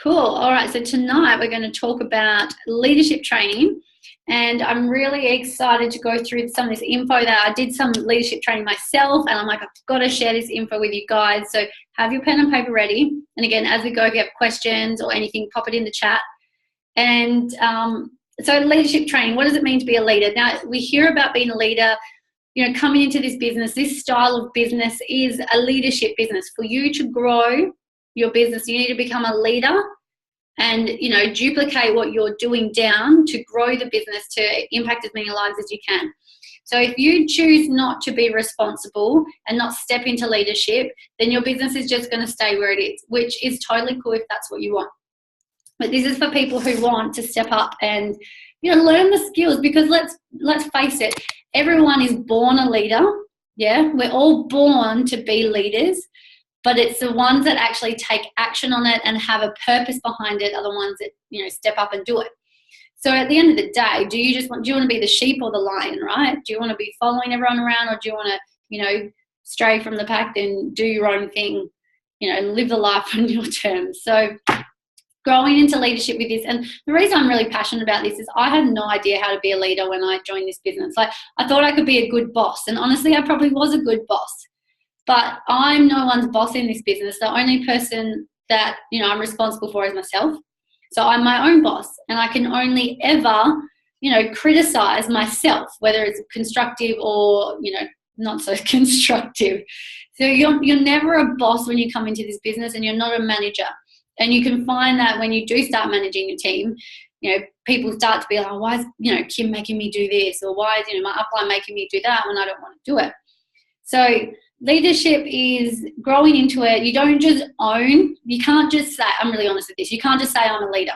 Cool. All right. So tonight we're going to talk about leadership training. And I'm really excited to go through some of this info that I did some leadership training myself. And I'm like, I've got to share this info with you guys. So have your pen and paper ready. And again, as we go, if you have questions or anything, pop it in the chat. And so leadership training, what does it mean to be a leader? Now, we hear about being a leader, coming into this business. This style of business is a leadership business. For you to grow your business, you need to become a leader and duplicate what you're doing down to grow the business to impact as many lives as you can. So if you choose not to be responsible and not step into leadership, then your business is just going to stay where it is, which is totally cool if that's what you want. But this is for people who want to step up and learn the skills, because let's face it, everyone is born a leader. Yeah, we're all born to be leaders. But it's the ones that actually take action on it and have a purpose behind it are the ones that, step up and do it. So at the end of the day, do you want to be the sheep or the lion, right? Do you want to be following everyone around, or do you want to, stray from the pack and do your own thing, live the life on your terms? So growing into leadership with this, and the reason I'm really passionate about this is I had no idea how to be a leader when I joined this business. Like, I thought I could be a good boss, and honestly, I probably was a good boss. But I'm no one's boss in this business. The only person that, I'm responsible for is myself. So I'm my own boss, and I can only ever, criticize myself, whether it's constructive or, not so constructive. So you're never a boss when you come into this business, and you're not a manager. And you can find that when you do start managing your team, people start to be like, oh, why is, Kim making me do this? Or why is, my upline making me do that when I don't want to do it? So leadership is growing into it. You don't just own. You can't just say, I'm really honest with this, you can't just say I'm a leader.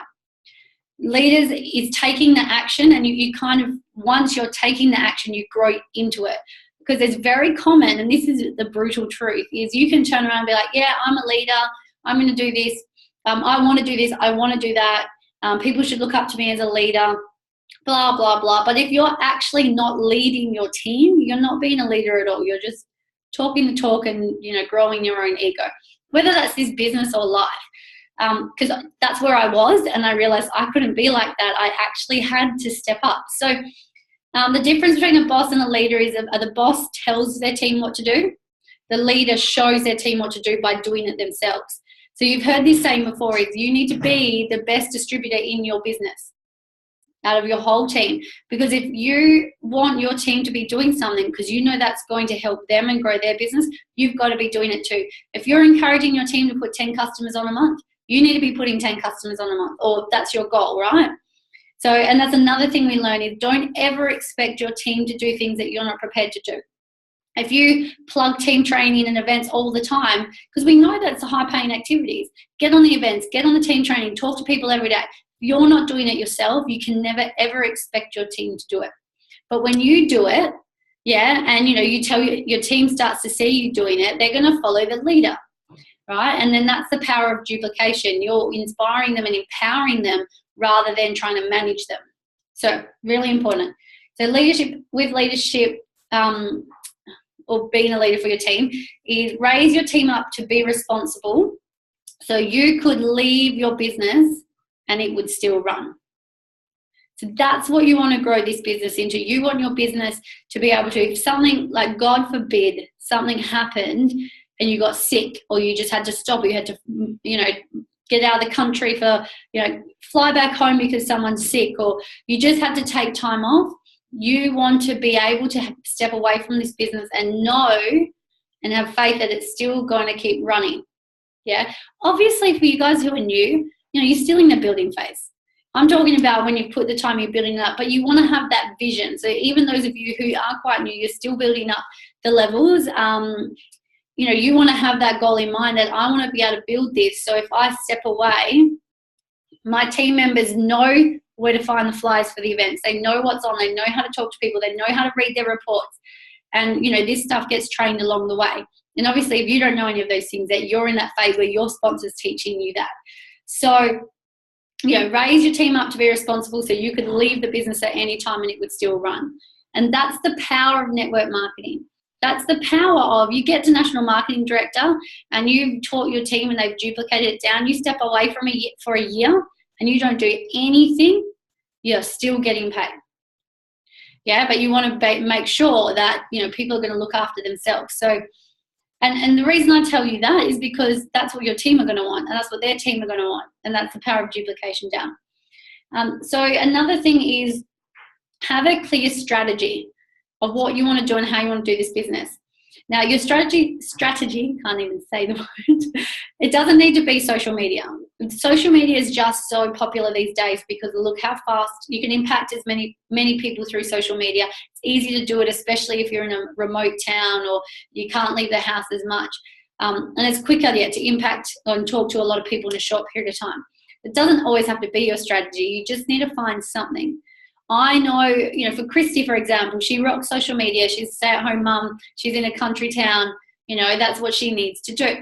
Leaders is taking the action, and you kind of, once you're taking the action, you grow into it. Because it's very common, and this is the brutal truth, is you can turn around and be like, yeah, I'm a leader, I'm going to do this, I want to do this, I want to do that, people should look up to me as a leader, blah, blah, blah. But if you're actually not leading your team, you're not being a leader at all. You're just talking the talk and, growing your own ego, whether that's this business or life. Because that's where I was, and I realized I couldn't be like that. I actually had to step up. So the difference between a boss and a leader is the boss tells their team what to do. The leader shows their team what to do by doing it themselves. So you've heard this saying before, is you need to be the best distributor in your business out of your whole team. Because if you want your team to be doing something because that's going to help them and grow their business, you've got to be doing it too. If you're encouraging your team to put 10 customers on a month, you need to be putting 10 customers on a month, or that's your goal, right? So, and that's another thing we learn, is don't ever expect your team to do things that you're not prepared to do. If you plug team training and events all the time, because we know that's high-paying activities, get on the events, get on the team training, talk to people every day. If you're not doing it yourself, you can never, ever expect your team to do it. But when you do it, and, you tell your team starts to see you doing it, they're going to follow the leader, right? And then that's the power of duplication. You're inspiring them and empowering them rather than trying to manage them. So really important. So leadership, or being a leader for your team, is raise your team up to be responsible, so you could leave your business and it would still run. So that's what you want to grow this business into. You want your business to be able to, if something, like God forbid, something happened and you got sick, or you just had to stop, or you had to, get out of the country for, fly back home because someone's sick, or you just had to take time off, you want to be able to step away from this business and know and have faith that it's still going to keep running. Yeah. Obviously, for you guys who are new, you're still in the building phase. I'm talking about when you put the time you're building it up, but you want to have that vision. So even those of you who are quite new, you're still building up the levels. You want to have that goal in mind, that I want to be able to build this. So if I step away, my team members know where to find the flyers for the events. They know what's on. They know how to talk to people. They know how to read their reports. And, this stuff gets trained along the way. And obviously, if you don't know any of those things, that you're in that phase where your sponsor's teaching you that. So, raise your team up to be responsible so you could leave the business at any time and it would still run. And that's the power of network marketing. That's the power of, you get to national marketing director and you've taught your team and they've duplicated it down. You step away from it for a year and you don't do anything, you're still getting paid. Yeah, but you want to make sure that, you know, people are going to look after themselves. So, and the reason I tell you that is because that's what your team are going to want, and that's what their team are going to want, and that's the power of duplication down. So another thing is, have a clear strategy of what you want to do and how you want to do this business. Now, your strategy, can't even say the word, it doesn't need to be social media. Social media is just so popular these days because look how fast you can impact as many people through social media. It's easy to do it, especially if you're in a remote town or you can't leave the house as much. And it's quicker to impact and talk to a lot of people in a short period of time. It doesn't always have to be your strategy. You just need to find something. I know, you know, for Christy, for example, she rocks social media. She's a stay-at-home mum. She's in a country town. You know, that's what she needs to do.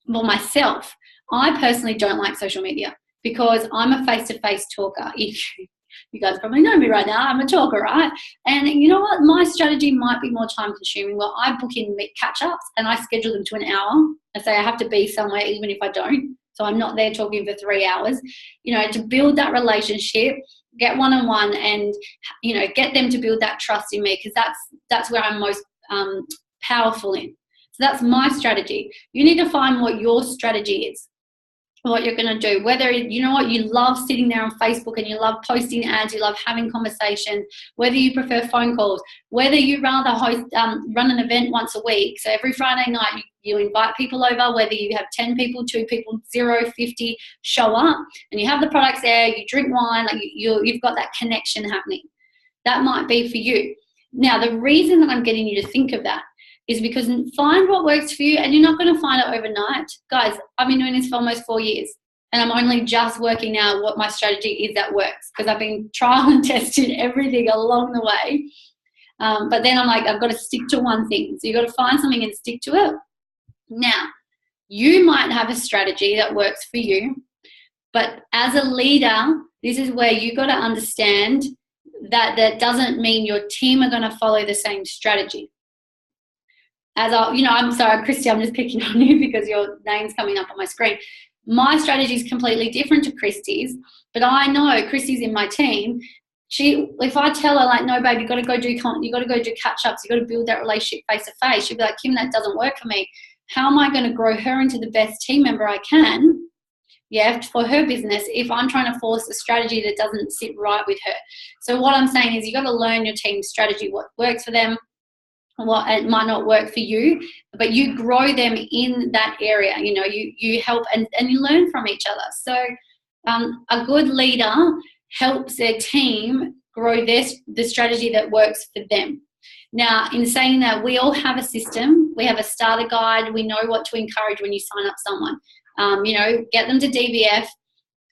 Well, myself, I personally don't like social media because I'm a face-to-face talker. If you guys probably know me right now, I'm a talker, right? And you know what? My strategy might be more time-consuming. Well, I book in catch-ups and I schedule them to an hour. I say I have to be somewhere even if I don't. So I'm not there talking for 3 hours. You know, to build that relationship, get one-on-one and, you know, get them to build that trust in me, because that's where I'm most powerful in. So that's my strategy. You need to find what your strategy is, what you're going to do. Whether, you know what, you love sitting there on Facebook and you love posting ads, you love having conversations, whether you prefer phone calls, whether you rather run an event once a week. So every Friday night you invite people over, whether you have 10 people, 2 people, 0, 50, show up and you have the products there, you drink wine, like you've got that connection happening. That might be for you. Now, the reason that I'm getting you to think of that is because find what works for you, and you're not going to find it overnight. Guys, I've been doing this for almost 4 years and I'm only just working out what my strategy is that works, because I've been trial and tested everything along the way. But then I'm like, I've got to stick to one thing. So you've got to find something and stick to it. Now, you might have a strategy that works for you, but as a leader, this is where you've got to understand that that doesn't mean your team are going to follow the same strategy. I'm sorry, Christy, I'm just picking on you because your name's coming up on my screen. My strategy is completely different to Christy's, but I know Christy's in my team. If I tell her, like, no, babe, you got to go do catch-ups, you got to build that relationship face to face, she'll be like, Kim, that doesn't work for me. How am I going to grow her into the best team member I can? Yeah, for her business, if I'm trying to force a strategy that doesn't sit right with her. So what I'm saying is, you got to learn your team's strategy, what works for them, what it might not work for you, but you grow them in that area. You know, you help and you learn from each other. So a good leader helps their team grow the strategy that works for them. Now, in saying that, we all have a system. We have a starter guide. We know what to encourage when you sign up someone. You know, get them to DVF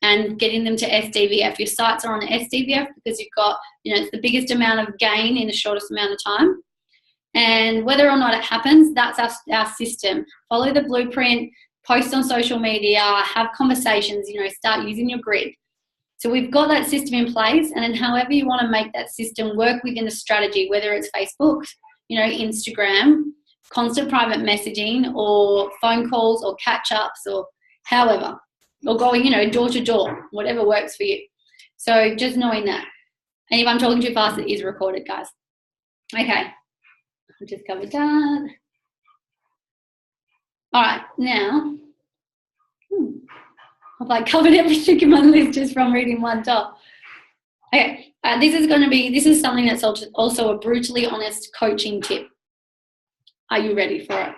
and getting them to SDVF. Your sites are on SDVF because you've got, you know, it's the biggest amount of gain in the shortest amount of time. And whether or not it happens, that's our system. Follow the blueprint, post on social media, have conversations, you know, start using your grid. So we've got that system in place, and then however you want to make that system work within a strategy, whether it's Facebook, you know, Instagram, constant private messaging, or phone calls, or catch-ups, or however, or going, you know, door to door, whatever works for you. So just knowing that. And if I'm talking too fast, it is recorded, guys. Okay, I've just covered that. All right, now, I've like covered everything in my list just from reading one top. Okay, this is something that's also a brutally honest coaching tip. Are you ready for it?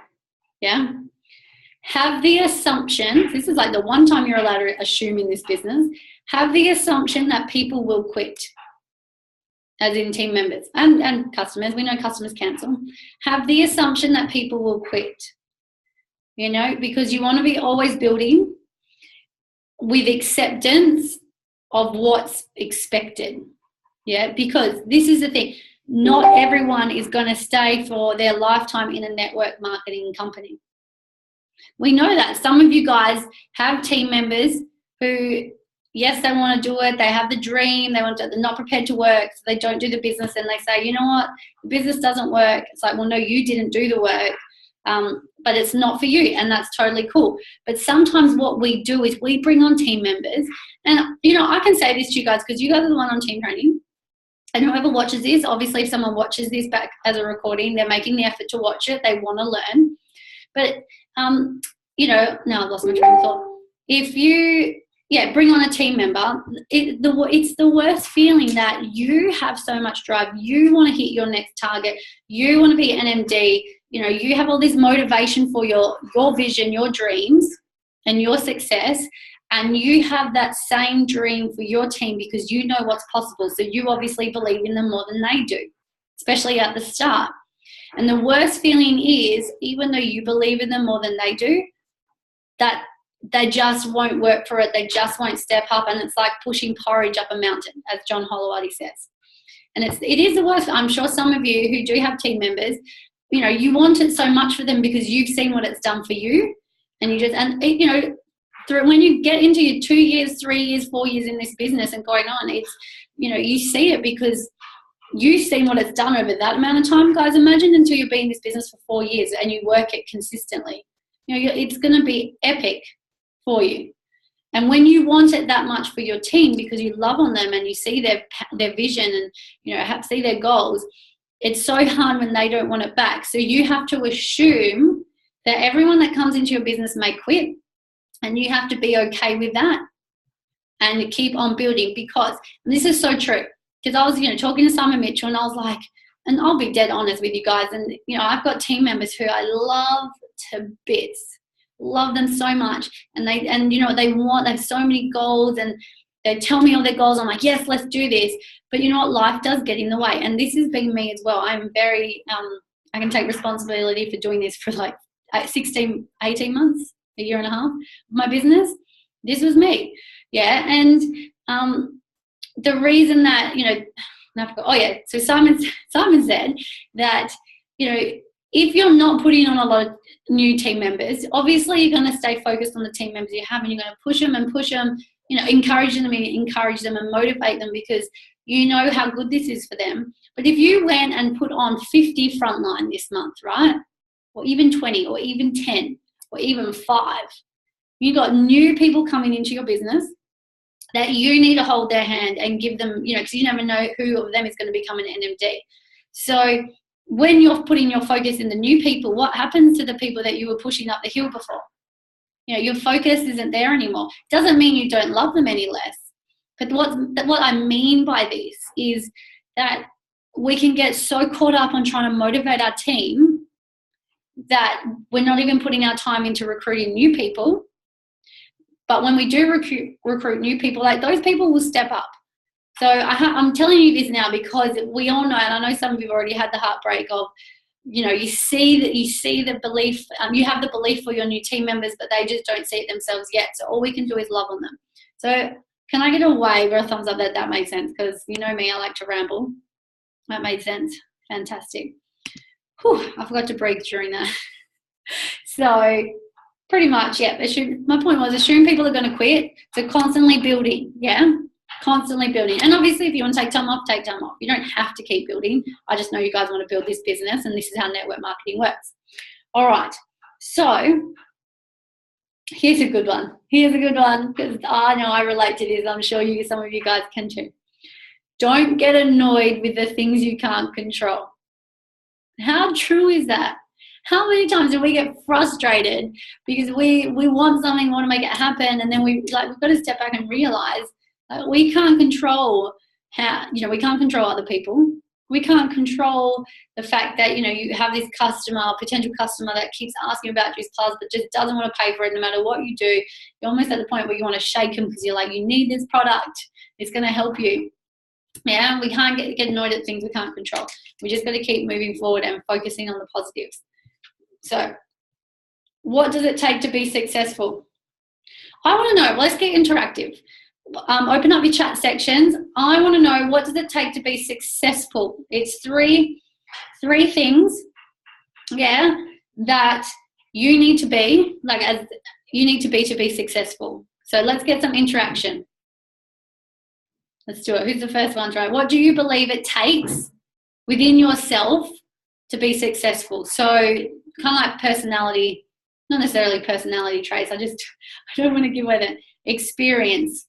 Yeah? Have the assumption, this is like the one time you're allowed to assume in this business, have the assumption that people will quit, as in team members and customers. We know customers cancel. Have the assumption that people will quit, you know, because you want to be always building with acceptance of what's expected. Yeah, because this is the thing. Not everyone is going to stay for their lifetime in a network marketing company. We know that. Some of you guys have team members who yes, they want to do it. They have the dream. They're not prepared to work. So they don't do the business, and they say, you know what, the business doesn't work. It's like, well, no, you didn't do the work. But it's not for you, and that's totally cool. But sometimes what we do is we bring on team members, and I can say this to you guys because you guys are the one on team training, and whoever watches this, obviously if someone watches this back as a recording, they're making the effort to watch it, they want to learn. But now I've lost my train of thought. If you bring on a team member, it's the worst feeling that you have so much drive, you want to hit your next target, you want to be an MD, you have all this motivation for your vision, your dreams, and your success, and you have that same dream for your team because you know what's possible. So you obviously believe in them more than they do, especially at the start. And the worst feeling is, even though you believe in them more than they do, that they just won't work for it. They just won't step up, and it's like pushing porridge up a mountain, as John Holowati says. And it is the worst. I'm sure some of you who do have team members, you want it so much for them because you've seen what it's done for you, and when you get into your 2 years, 3 years, 4 years in this business and going on, it's you see it because you've seen what it's done over that amount of time. Guys, imagine until you've been in this business for 4 years and you work it consistently. It's going to be epic for you. And when you want it that much for your team because you love on them and you see their vision and see their goals, it's so hard when they don't want it back. So you have to assume that everyone that comes into your business may quit, and you have to be okay with that and keep on building. Because, and this is so true, because I was talking to Simon Mitchell, and I was like, and I'll be dead honest with you guys, and I've got team members who I love to bits, love them so much, and they have so many goals, and they tell me all their goals. I'm like, yes, let's do this. But you know what? Life does get in the way. And this has been me as well. I'm very, I can take responsibility for doing this for like 16, 18 months, a year and a half of my business. This was me. Yeah. And the reason that, so Simon said that, if you're not putting on a lot of new team members, obviously you're going to stay focused on the team members you have, and you're going to push them, encourage them and motivate them because you know how good this is for them. But if you went and put on 50 frontline this month, right, or even 20 or even 10 or even 5, you got new people coming into your business that you need to hold their hand and give them, because you never know who of them is going to become an NMD. So when you're putting your focus in the new people, what happens to the people that you were pushing up the hill before? Your focus isn't there anymore. Doesn't mean you don't love them any less. But what I mean by this is that we can get so caught up on trying to motivate our team that we're not even putting our time into recruiting new people. But when we do recruit new people, like those people will step up. So I'm telling you this now because we all know, and I know some of you have already had the heartbreak of, you see the belief, you have the belief for your new team members, but they just don't see it themselves yet. So all we can do is love on them. So can I get a wave or a thumbs up that made sense? Because you know me, I like to ramble. That made sense. Fantastic. Whew, I forgot to breathe during that. So pretty much, yeah. My point was assume people are going to quit. So constantly building, yeah. Constantly building. And obviously if you want to take time off, take time off. You don't have to keep building. I just know you guys want to build this business, and this is how network marketing works. All right. So here's a good one. Because I know I relate to this. I'm sure some of you guys can too. Don't get annoyed with the things you can't control. How true is that? How many times do we get frustrated because we want something, want to make it happen, and then we've got to step back and realize we can't control we can't control other people. We can't control the fact that, you have this potential customer that keeps asking about Juice Plus but just doesn't want to pay for it no matter what you do. You're almost at the point where you want to shake them because you're like, you need this product. It's going to help you. Yeah, we can't get annoyed at things we can't control. We just got to keep moving forward and focusing on the positives. So what does it take to be successful? I want to know. Let's get interactive. Open up your chat sections. I want to know, what does it take to be successful? It's three things, yeah, that you need to be to be successful. So let's get some interaction. Let's do it. Who's the first one, right? What do you believe it takes within yourself to be successful? So kind of like personality, not necessarily personality traits. I don't want to give away the experience.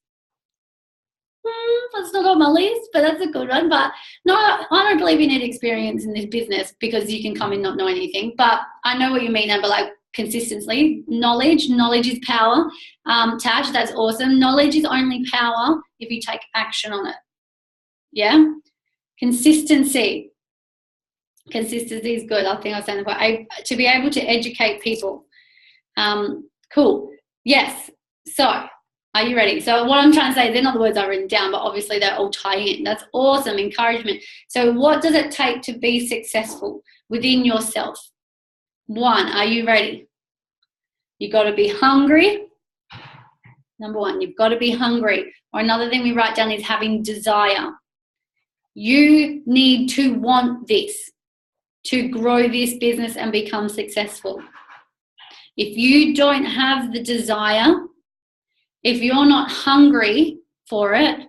That's not on my list, but that's a good one. But no, I don't believe you need experience in this business because you can come in not knowing anything. But I know what you mean, Amber, like consistency, knowledge is power. Tash, that's awesome. Knowledge is only power if you take action on it. Yeah? Consistency is good. I think I was saying that. To be able to educate people. Cool. Yes. So, are you ready? So what I'm trying to say, they're not the words I've written down, but obviously they all tie in. That's awesome. Encouragement. So what does it take to be successful within yourself? 1, are you ready? You've got to be hungry. Number 1, you've got to be hungry. Or another thing we write down is having desire. You need to want this to grow this business and become successful. If you don't have the desire, if you're not hungry for it,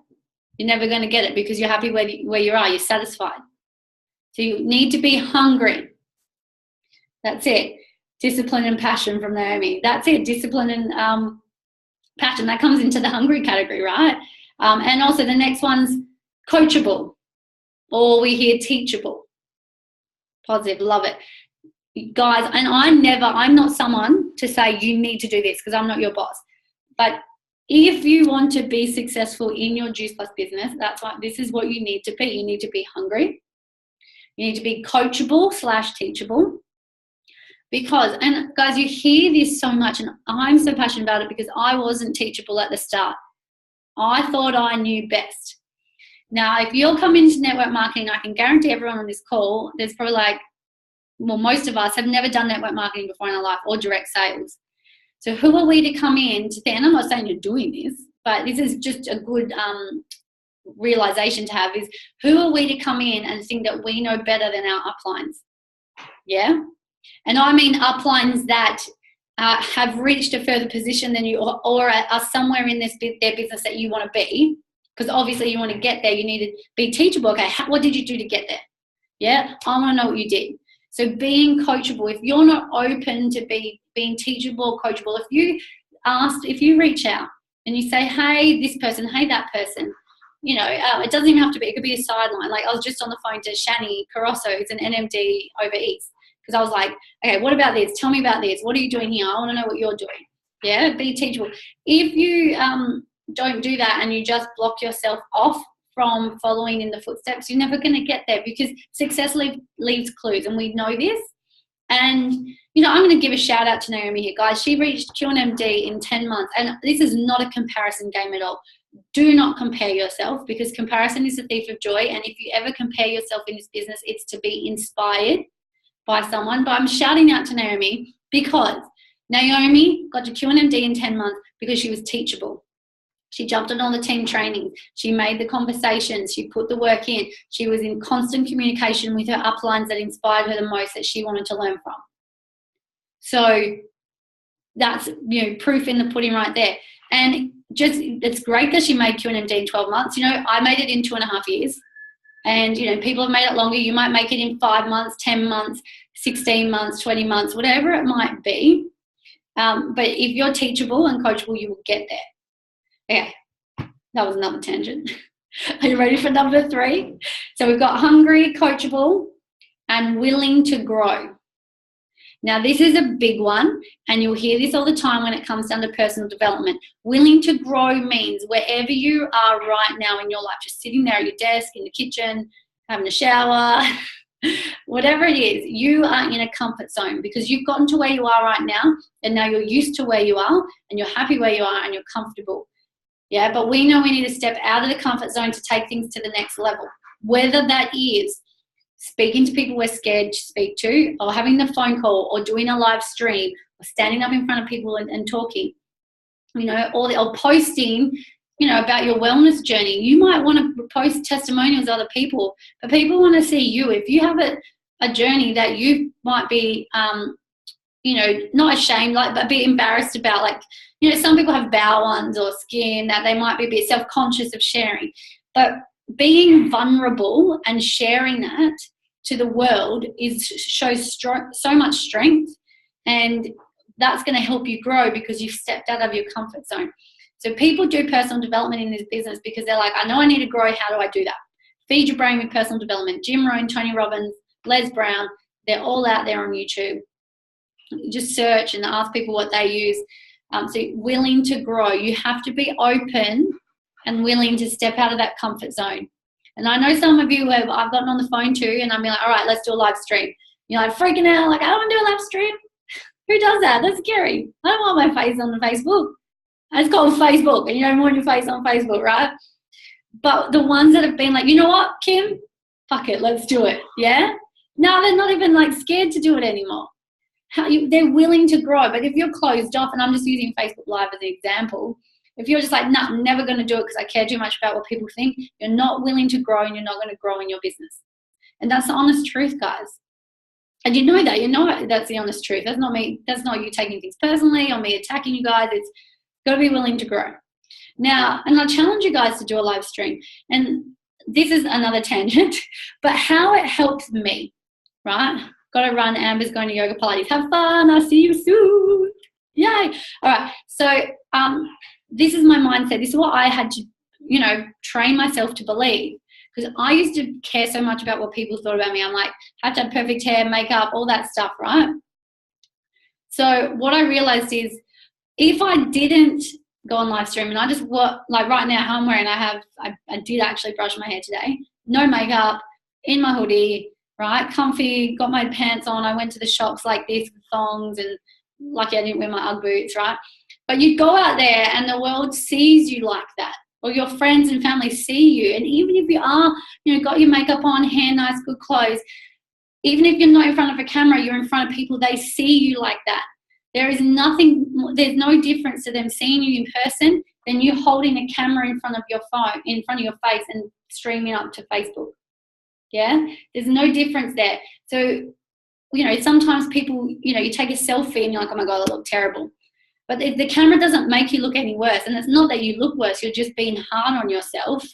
you're never going to get it because you're happy where you are. You're satisfied. So you need to be hungry. That's it. Discipline and passion from Naomi. That's it. Discipline and passion. That comes into the hungry category, right? And also the next one's coachable. Or we hear teachable. Positive. Love it. Guys, and I'm not someone to say you need to do this because I'm not your boss. But if you want to be successful in your Juice Plus business, this is what you need to be. You need to be hungry. You need to be coachable / teachable. Because, and guys, you hear this so much, and I'm so passionate about it because I wasn't teachable at the start. I thought I knew best. Now, if you're coming into network marketing, I can guarantee everyone on this call, there's probably most of us have never done network marketing before in our life or direct sales. So who are we to come in to think, and I'm not saying you're doing this, but this is just a good realization to have, is who are we to come in and think that we know better than our uplines? Yeah? And I mean uplines that have reached a further position than you or are somewhere in their business that you want to be, because obviously you want to get there. You need to be teachable. Okay, what did you do to get there? Yeah? I want to know what you did. So being coachable, if you're not open to being teachable, coachable, if you reach out and you say, hey, this person, hey, that person, it doesn't even have to be, it could be a sideline. Like I was just on the phone to Shani Carosso, who's an NMD over East, because I was like, okay, what about this? Tell me about this. What are you doing here? I want to know what you're doing. Yeah, be teachable. If you don't do that and you just block yourself off from following in the footsteps, you're never going to get there, because success leaves clues, and we know this. And I'm going to give a shout out to Naomi here, guys. She reached QNMD in 10 months, and this is not a comparison game at all. Do not compare yourself, because comparison is the thief of joy. And if you ever compare yourself in this business, it's to be inspired by someone. But I'm shouting out to Naomi because Naomi got to QNMD in 10 months because she was teachable. She jumped on all the team trainings. She made the conversations. She put the work in. She was in constant communication with her uplines that inspired her the most, that she wanted to learn from. So that's, proof in the pudding right there. And it's great that she made QNMD in 12 months. I made it in 2.5 years. And, people have made it longer. You might make it in 5 months, 10 months, 16 months, 20 months, whatever it might be. But if you're teachable and coachable, you will get there. Okay, that was another tangent. Are you ready for number 3? So we've got hungry, coachable, and willing to grow. Now, this is a big one, and you'll hear this all the time when it comes down to personal development. Willing to grow means wherever you are right now in your life, just sitting there at your desk, in the kitchen, having a shower, whatever it is, you are in a comfort zone because you've gotten to where you are right now, and now you're used to where you are, and you're happy where you are, and you're comfortable. Yeah, but we know we need to step out of the comfort zone to take things to the next level, whether that is speaking to people we're scared to speak to, or having the phone call, or doing a live stream, or standing up in front of people and talking, or posting, about your wellness journey. You might want to post testimonials of other people, but people want to see you. If you have a journey that you might be, not ashamed, but be embarrassed about, some people have bowel ones or skin that they might be a bit self-conscious of sharing. But being vulnerable and sharing that to the world shows so much strength, and that's going to help you grow because you've stepped out of your comfort zone. So people do personal development in this business because they're like, I know I need to grow. How do I do that? Feed Your Brain with personal development. Jim Rohn, Tony Robbins, Les Brown, they're all out there on YouTube. Just search and ask people what they use. So willing to grow. You have to be open and willing to step out of that comfort zone. And I know some of you have, I've gotten on the phone too, and I'm like, all right, let's do a live stream. You're like freaking out, like, I don't want to do a live stream. Who does that? That's scary. I don't want my face on the Facebook. It's called Facebook, and you don't want your face on Facebook, right? But the ones that have been like, you know what, Kim? Fuck it, let's do it. Yeah? No, they're not even like scared to do it anymore. They're willing to grow. But if you're closed off, and I'm just using Facebook Live as an example, if you're just like, no, I'm never going to do it because I care too much about what people think, you're not willing to grow, and you're not going to grow in your business. And that's the honest truth, guys. And you know that. You know that's the honest truth. That's not me. That's not you taking things personally or me attacking you guys. It's got to be willing to grow. Now, and I challenge you guys to do a live stream. And this is another tangent, but how it helps me, right? Got to run. Amber's going to yoga Pilates. Have fun. I'll see you soon. Yay. All right. So this is my mindset. This is what I had to, train myself to believe. Because I used to care so much about what people thought about me. I'm like, have to have perfect hair, makeup, all that stuff, right? So what I realized is if I didn't go on live stream and I just like right now how I'm wearing, I did actually brush my hair today, no makeup, in my hoodie, right? Comfy, got my pants on. I went to the shops like this with thongs, and lucky I didn't wear my Ugg boots, right? But you go out there and the world sees you like that. Or your friends and family see you. And even if you are, got your makeup on, hair nice, good clothes, even if you're not in front of a camera, you're in front of people, they see you like that. There's no difference to them seeing you in person than you holding a camera in front of your phone, in front of your face and streaming up to Facebook. Yeah? There's no difference there. So, sometimes people, you take a selfie and you're like, oh my God, I look terrible. But the camera doesn't make you look any worse. And it's not that you look worse. You're just being hard on yourself.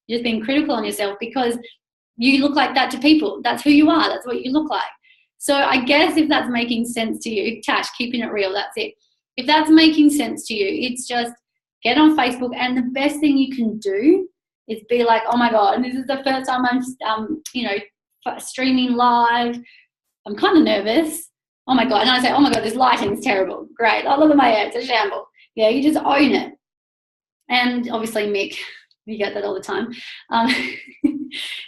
You're just being critical on yourself because you look like that to people. That's who you are. That's what you look like. So I guess if that's making sense to you, Tash, keeping it real, that's it. If that's making sense to you, it's just get on Facebook. And the best thing you can do is be like, oh my God, and this is the first time I'm, streaming live. I'm kind of nervous. Oh my God. And I say, oh my God, this lighting's terrible. Great. Oh, look at my hair. It's a shamble. Yeah, you just own it. And obviously, Mick, you get that all the time.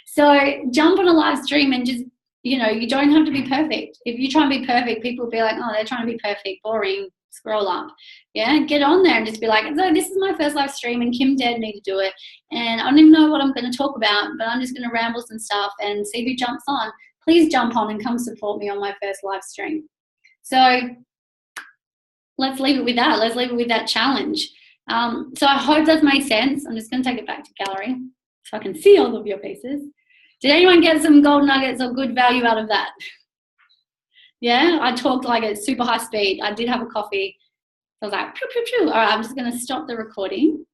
So jump on a live stream and just, you don't have to be perfect. If you try and be perfect, people will be like, oh, they're trying to be perfect, boring, scroll up. Yeah, get on there and just be like, so this is my first live stream and Kim dared me to do it. And I don't even know what I'm going to talk about, but I'm just going to ramble some stuff and see who jumps on. Please jump on and come support me on my first live stream. So let's leave it with that. Let's leave it with that challenge. So I hope that's made sense. I'm just going to take it back to gallery so I can see all of your faces. Did anyone get some gold nuggets or good value out of that? Yeah, I talked like at super high speed. I did have a coffee. I was like, pew, pew, pew. All right, I'm just going to stop the recording.